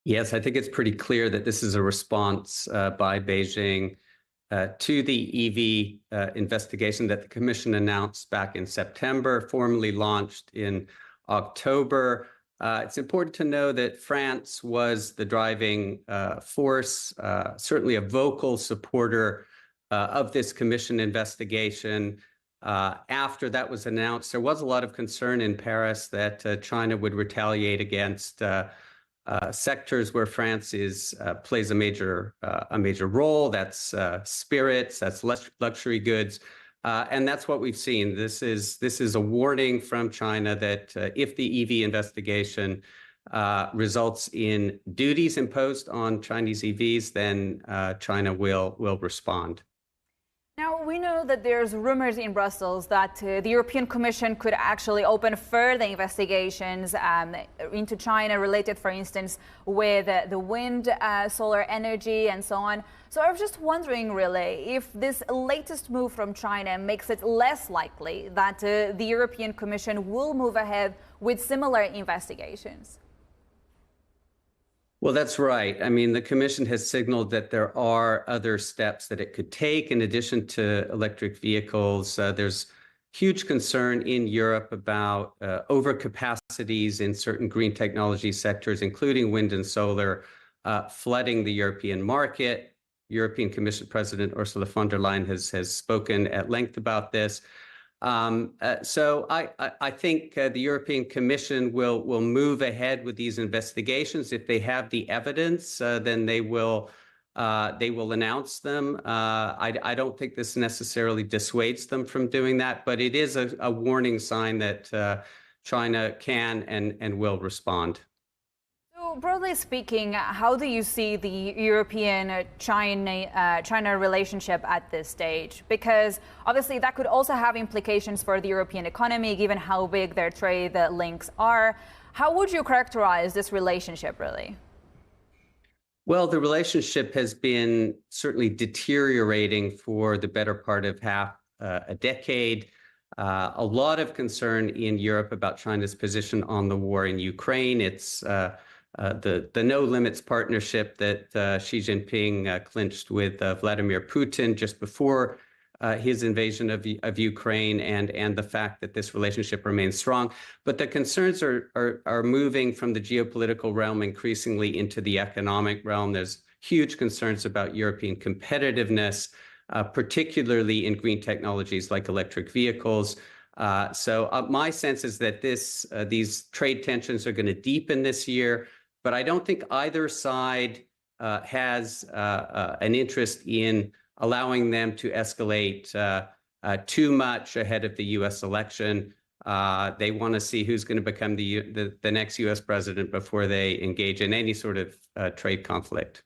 Yes, I think it's pretty clear that this is a response by Beijing to the EV investigation that the Commission announced back in September, formally launched in October. It's important to know that France was the driving force, certainly a vocal supporter of this Commission investigation. After that was announced, there was a lot of concern in Paris that China would retaliate against sectors where France plays a major role. That's spirits, that's luxury goods, and that's what we've seen. This is a warning from China that if the EV investigation results in duties imposed on Chinese EVs, then China will respond. Now, we know that there's rumors in Brussels that the European Commission could actually open further investigations into China related, for instance, with the wind, solar energy and so on. So I was just wondering, really, if this latest move from China makes it less likely that the European Commission will move ahead with similar investigations. Well, that's right. I mean, the Commission has signaled that there are other steps that it could take in addition to electric vehicles. There's huge concern in Europe about overcapacities in certain green technology sectors, including wind and solar, flooding the European market. European Commission President Ursula von der Leyen has spoken at length about this. So I think the European Commission will move ahead with these investigations. If they have the evidence, then they will announce them. I don't think this necessarily dissuades them from doing that, but it is a warning sign that China can and will respond. So broadly speaking, how do you see the European-China relationship at this stage? Because obviously that could also have implications for the European economy, given how big their trade links are. How would you characterize this relationship, really? Well, the relationship has been certainly deteriorating for the better part of half a decade. A lot of concern in Europe about China's position on the war in Ukraine. It's the no limits partnership that Xi Jinping clinched with Vladimir Putin just before his invasion of Ukraine, and the fact that this relationship remains strong. But the concerns are moving from the geopolitical realm increasingly into the economic realm. There's huge concerns about European competitiveness, particularly in green technologies like electric vehicles. So my sense is that these trade tensions are going to deepen this year. But I don't think either side has an interest in allowing them to escalate too much ahead of the U.S. election. They want to see who's going to become the next U.S. president before they engage in any sort of trade conflict.